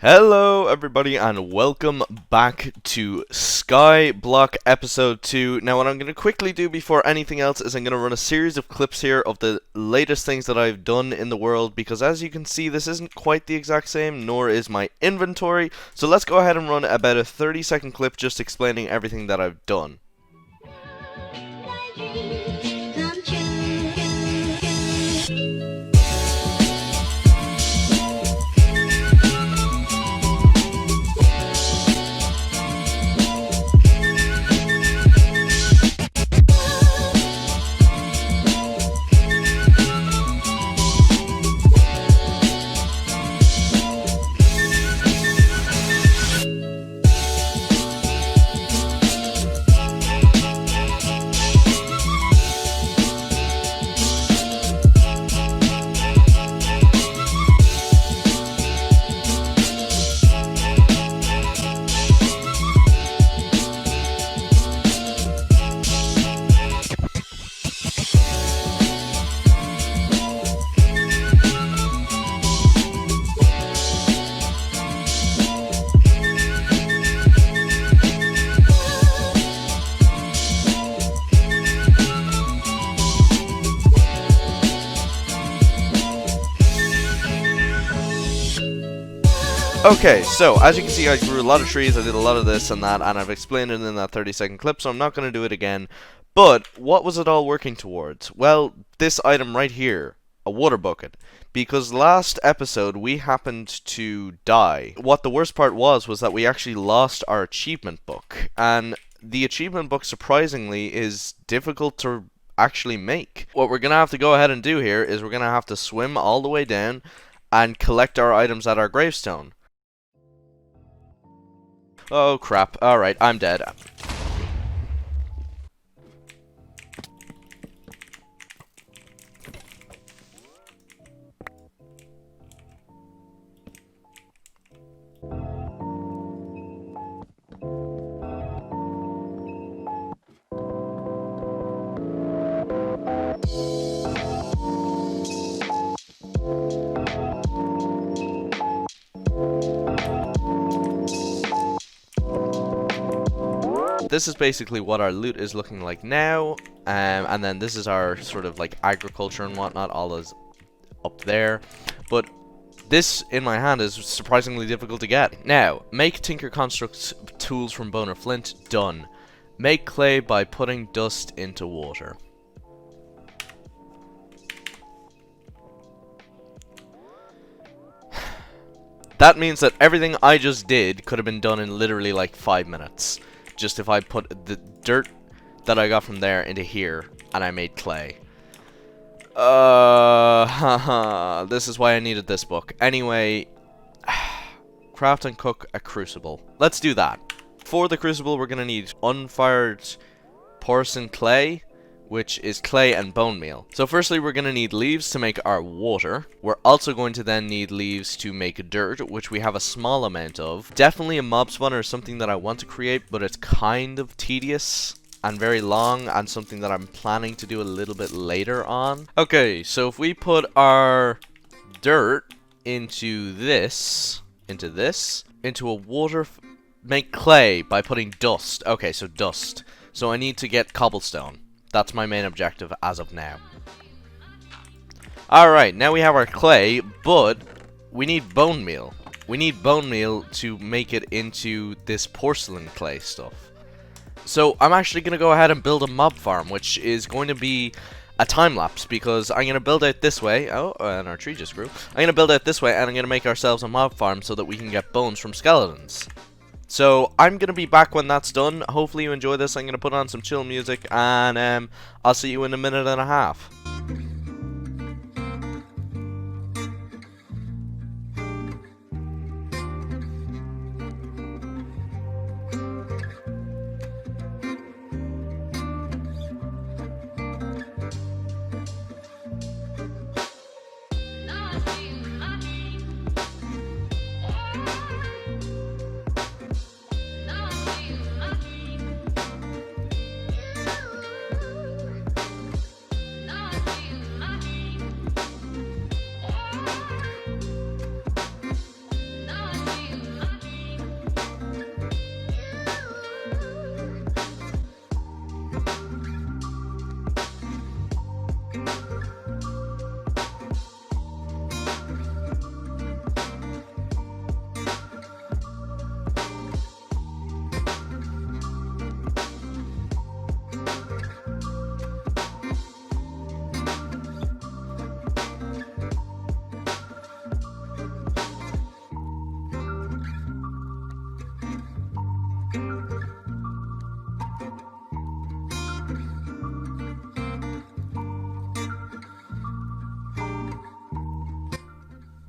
Hello everybody and welcome back to Skyblock episode 2. Now what I'm going to quickly do before anything else is I'm going to run a series of clips here of the latest things that I've done in the world, because as you can see this isn't quite the exact same, nor is my inventory. So let's go ahead and run about a 30-second clip just explaining everything that I've done. Okay, so as you can see I grew a lot of trees, I did a lot of this and that, and I've explained it in that 30-second clip, so I'm not going to do it again. But what was it all working towards? Well, this item right here, a water bucket. Because last episode we happened to die. What the worst part was that we actually lost our achievement book. And the achievement book, surprisingly, is difficult to actually make. What we're going to have to go ahead and do here is we're going to have to swim all the way down and collect our items at our gravestone. Oh crap, alright, I'm dead. This is basically what our loot is looking like now, and then this is our sort of like agriculture and whatnot, all is up there. But this in my hand is surprisingly difficult to get. Now, make Tinker Constructs tools from bone or flint, done. Make clay by putting dust into water. That means that everything I just did could have been done in literally like 5 minutes. Just if I put the dirt that I got from there into here and I made clay. This is why I needed this book. Anyway, craft and cook a crucible. Let's do that. For the crucible we're gonna need unfired porcelain clay, which is clay and bone meal. So firstly we're going to need leaves to make our water. We're also going to then need leaves to make dirt, which we have a small amount of. Definitely a mob spawner is something that I want to create, but it's kind of tedious and very long, and something that I'm planning to do a little bit later on. Okay, so if we put our dirt into a water, make clay by putting dust. Okay, so dust. So I need to get cobblestone. That's my main objective as of now. Alright, now we have our clay, but we need bone meal. We need bone meal to make it into this porcelain clay stuff. So I'm actually going to go ahead and build a mob farm, which is going to be a time lapse, because I'm going to build out this way. Oh, and our tree just grew. I'm going to build out this way, and I'm going to make ourselves a mob farm so that we can get bones from skeletons. So I'm going to be back when that's done. Hopefully you enjoy this. I'm going to put on some chill music, and I'll see you in a minute and a half.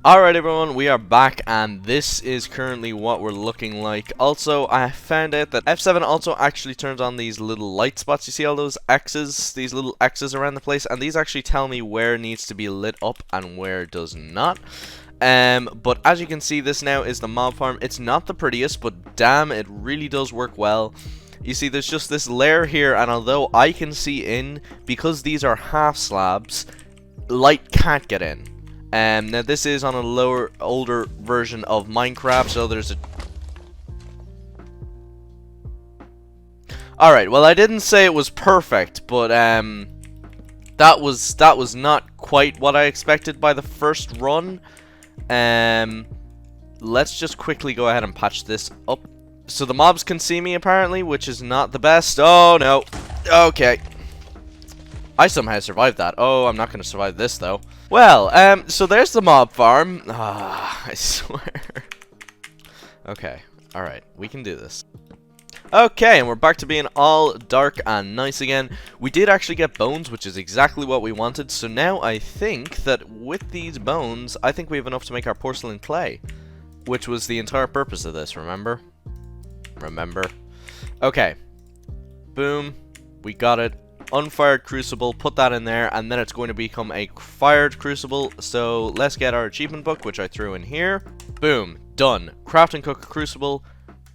Alright everyone, we are back, and this is currently what we're looking like. Also, I found out that F7 also actually turns on these little light spots. You see all those X's, these little X's around the place, and these actually tell me where needs to be lit up and where does not. But as you can see, this now is the mob farm. It's not the prettiest, but damn, it really does work well. You see, there's just this layer here, and although I can see in, because these are half slabs, light can't get in. Now this is on a older version of Minecraft, so there's a... Alright, well I didn't say it was perfect, but that was not quite what I expected by the first run. Let's just quickly go ahead and patch this up. So the mobs can see me apparently, which is not the best. Oh no. Okay. I somehow survived that. Oh, I'm not going to survive this though. Well, so there's the mob farm. Ah, I swear. Okay, alright, we can do this. Okay, and we're back to being all dark and nice again. We did actually get bones, which is exactly what we wanted. So now I think that with these bones, I think we have enough to make our porcelain clay, which was the entire purpose of this, remember? Remember? Okay. Boom. We got it. Unfired crucible, put that in there, and then it's going to become a fired crucible. So let's get our achievement book, which I threw in here. Boom, done. Craft and cook a crucible.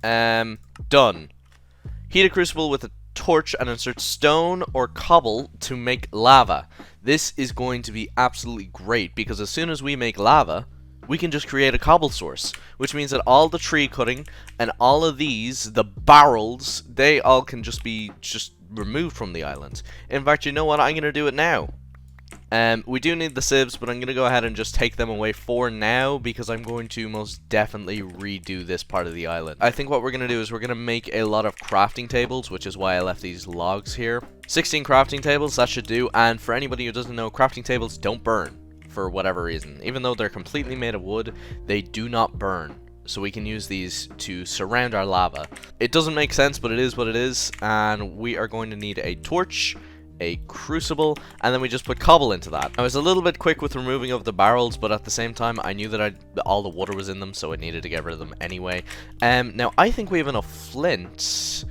Done. Heat a crucible with a torch and insert stone or cobble to make lava. This is going to be absolutely great, because as soon as we make lava, we can just create a cobble source, which means that all the tree cutting and all of these, the barrels, they all can just be removed from the island. In fact, you know what? I'm going to do it now. We do need the sieves, but I'm going to go ahead and just take them away for now, because I'm going to most definitely redo this part of the island. I think what we're going to do is we're going to make a lot of crafting tables, which is why I left these logs here. 16 crafting tables, that should do. And for anybody who doesn't know, crafting tables don't burn for whatever reason. Even though they're completely made of wood, they do not burn. So we can use these to surround our lava. It doesn't make sense, but it is what it is. And we are going to need a torch, a crucible, and then we just put cobble into that. I was a little bit quick with removing of the barrels, but at the same time, I knew that all the water was in them, so I needed to get rid of them anyway. Now, I think we have enough flint.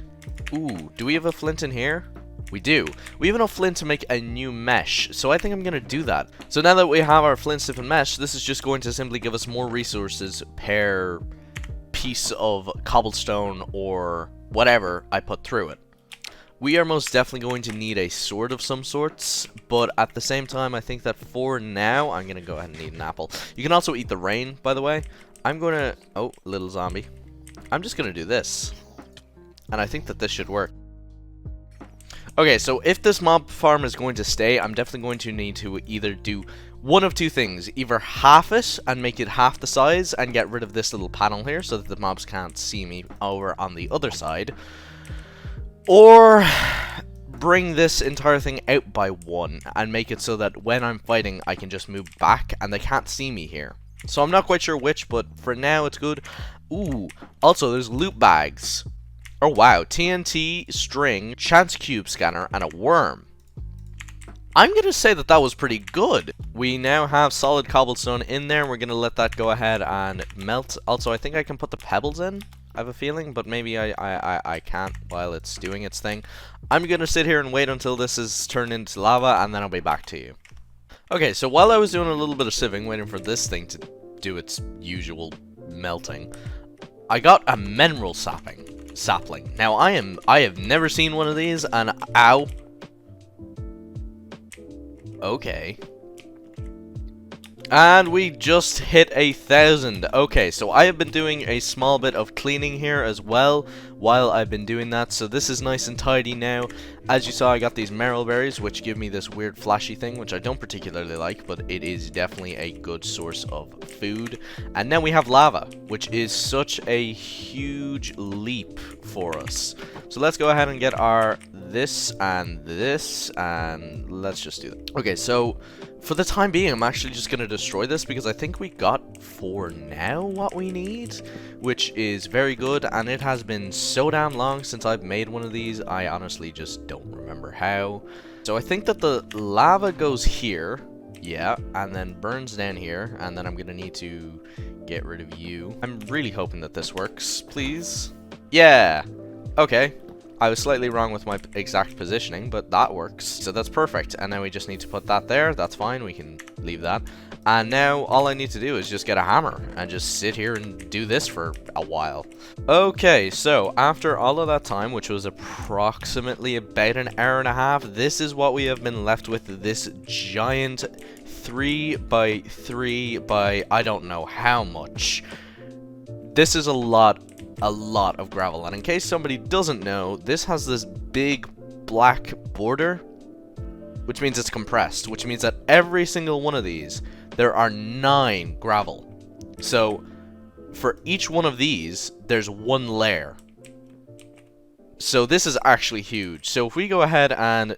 Ooh, do we have a flint in here? We do. We have enough flint to make a new mesh, so I think I'm going to do that. So now that we have our flint, stiff, and mesh, this is just going to simply give us more resources per piece of cobblestone or whatever I put through it. We are most definitely going to need a sword of some sorts, but at the same time, I think that for now, I'm going to go ahead and eat an apple. You can also eat the rain, by the way. I'm going to... Oh, little zombie. I'm just going to do this. And I think that this should work. Okay, so if this mob farm is going to stay, I'm definitely going to need to either do one of two things. Either half it and make it half the size and get rid of this little panel here so that the mobs can't see me over on the other side. Or bring this entire thing out by one and make it so that when I'm fighting, I can just move back and they can't see me here. So I'm not quite sure which, but for now it's good. Ooh, also there's loot bags. Oh wow, TNT, string, chance cube scanner, and a worm. I'm going to say that that was pretty good. We now have solid cobblestone in there. We're going to let that go ahead and melt. Also, I think I can put the pebbles in, I have a feeling, but maybe I can't while it's doing its thing. I'm going to sit here and wait until this is turned into lava, and then I'll be back to you. Okay, so while I was doing a little bit of sieving, waiting for this thing to do its usual melting, I got a mineral sapling. Now I have never seen one of these, and ow. Okay. And we just hit 1,000. Okay, so I have been doing a small bit of cleaning here as well while I've been doing that. So this is nice and tidy now. As you saw, I got these marrow berries, which give me this weird flashy thing, which I don't particularly like, but it is definitely a good source of food. And now we have lava, which is such a huge leap for us. So let's go ahead and get our this, and let's just do that. Okay, so for the time being, I'm actually just going to destroy this because I think we got for now what we need, which is very good, and it has been so damn long since I've made one of these, I honestly just don't remember how. So I think that the lava goes here, Yeah, and then burns down here, and then I'm gonna need to get rid of you. I'm really hoping that this works, please. Yeah! Okay. I was slightly wrong with my exact positioning, but that works. So that's perfect. And now we just need to put that there. That's fine. We can leave that. And now all I need to do is just get a hammer and just sit here and do this for a while. Okay, so after all of that time, which was approximately about an hour and a half, this is what we have been left with. This giant 3 by 3 by I don't know how much. This is a lot of gravel, and in case somebody doesn't know, this has this big black border, which means it's compressed, which means that every single one of these, there are 9 gravel. So for each one of these, there's 1 layer. So this is actually huge. So if we go ahead, and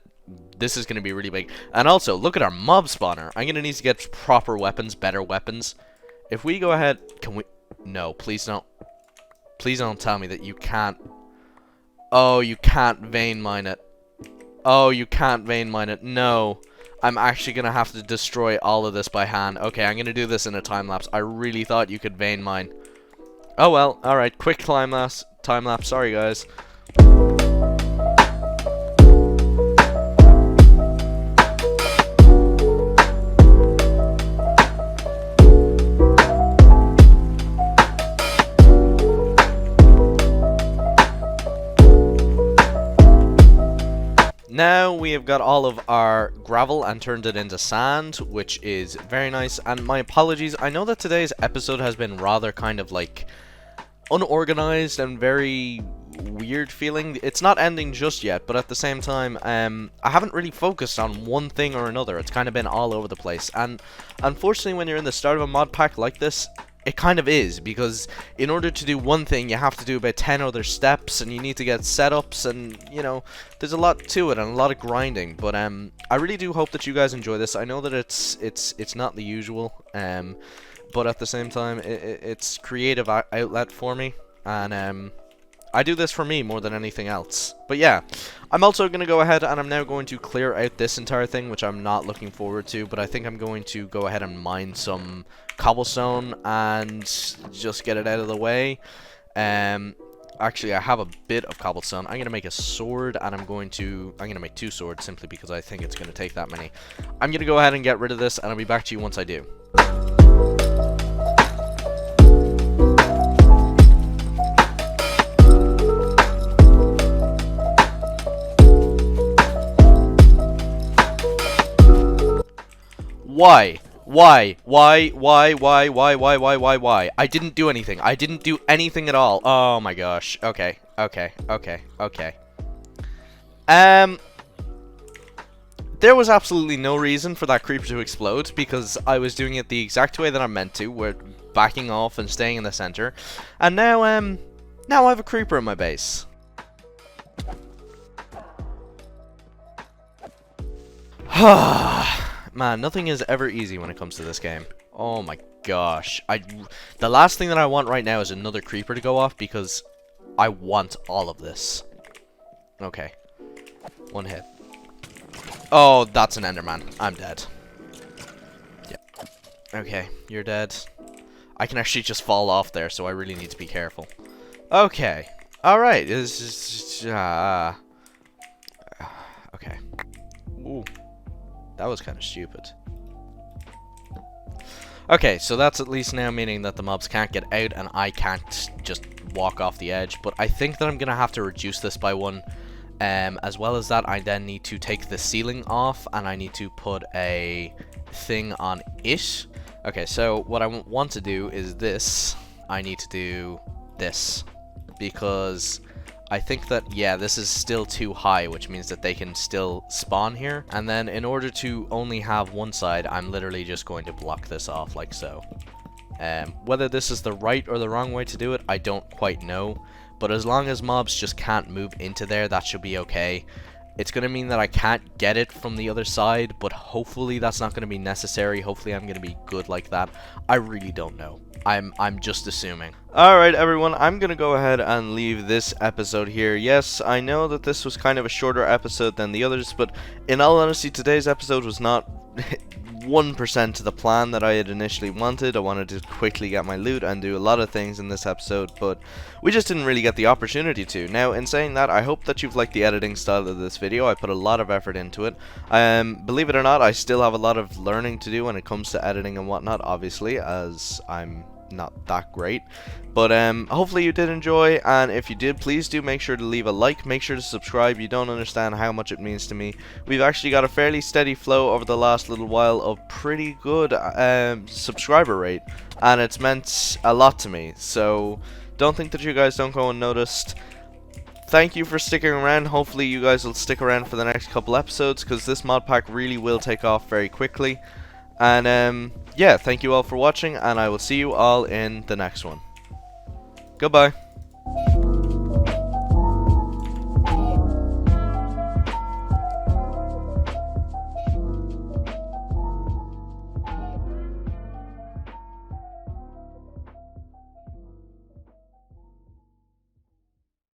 this is going to be really big, and also look at our mob spawner. I'm going to need to get proper weapons, better weapons. If we go ahead, can we? No, please don't. Please don't tell me that you can't. Oh, you can't vein mine it. Oh, you can't vein mine it. No. I'm actually going to have to destroy all of this by hand. Okay, I'm going to do this in a time lapse. I really thought you could vein mine. Oh well, alright. Quick time lapse. Sorry, guys. Now we have got all of our gravel and turned it into sand, which is very nice. And my apologies, I know that today's episode has been rather kind of like unorganized and very weird feeling. It's not ending just yet, but at the same time, I haven't really focused on one thing or another. It's kind of been all over the place. And unfortunately, when you're in the start of a mod pack like this, it kind of is, because in order to do one thing, you have to do about 10 other steps, and you need to get setups, and, you know, there's a lot to it, and a lot of grinding, but, I really do hope that you guys enjoy this. I know that it's not the usual, but at the same time, it's creative outlet for me, and, I do this for me more than anything else. But yeah, I'm also going to go ahead and I'm now going to clear out this entire thing, which I'm not looking forward to, but I think I'm going to go ahead and mine some cobblestone and just get it out of the way. Actually, I have a bit of cobblestone. I'm going to make a sword, and I'm going to make 2 swords simply because I think it's going to take that many. I'm going to go ahead and get rid of this, and I'll be back to you once I do. Why? Why? I didn't do anything. I didn't do anything at all. Oh my gosh. Okay. There was absolutely no reason for that creeper to explode, because I was doing it the exact way that I'm meant to, where backing off and staying in the center. And now, now I have a creeper in my base. Man, nothing is ever easy when it comes to this game. Oh my gosh. The last thing that I want right now is another creeper to go off, because I want all of this. Okay. 1 hit. Oh, that's an Enderman. I'm dead. Yeah. Okay, you're dead. I can actually just fall off there, so I really need to be careful. Okay. Alright. This is... okay. Ooh. That was kind of stupid. Okay, so that's at least now meaning that the mobs can't get out and I can't just walk off the edge. But I think that I'm going to have to reduce this by 1. As well as that, I then need to take the ceiling off and I need to put a thing on it. Okay, so what I want to do is this. I need to do this, because I think that, yeah, this is still too high, which means that they can still spawn here. And then in order to only have one side, I'm literally just going to block this off like so. Whether this is the right or the wrong way to do it, I don't quite know. But as long as mobs just can't move into there, that should be okay. It's going to mean that I can't get it from the other side, but hopefully that's not going to be necessary. Hopefully I'm going to be good like that. I really don't know. I'm just assuming. Alright everyone, I'm gonna go ahead and leave this episode here. Yes, I know that this was kind of a shorter episode than the others, but in all honesty, today's episode was not 1% to the plan that I had initially wanted. I wanted to quickly get my loot and do a lot of things in this episode, but we just didn't really get the opportunity to. Now, in saying that, I hope that you've liked the editing style of this video. I put a lot of effort into it. Believe it or not, I still have a lot of learning to do when it comes to editing and whatnot, obviously, as I'm not that great. But hopefully you did enjoy, and if you did, please do make sure to leave a like, make sure to subscribe. You don't understand how much it means to me. We've actually got a fairly steady flow over the last little while of pretty good subscriber rate, and it's meant a lot to me, so don't think that you guys don't go unnoticed. Thank you for sticking around. Hopefully you guys will stick around for the next couple episodes, because this mod pack really will take off very quickly. And yeah, thank you all for watching, and I will see you all in the next one. Goodbye.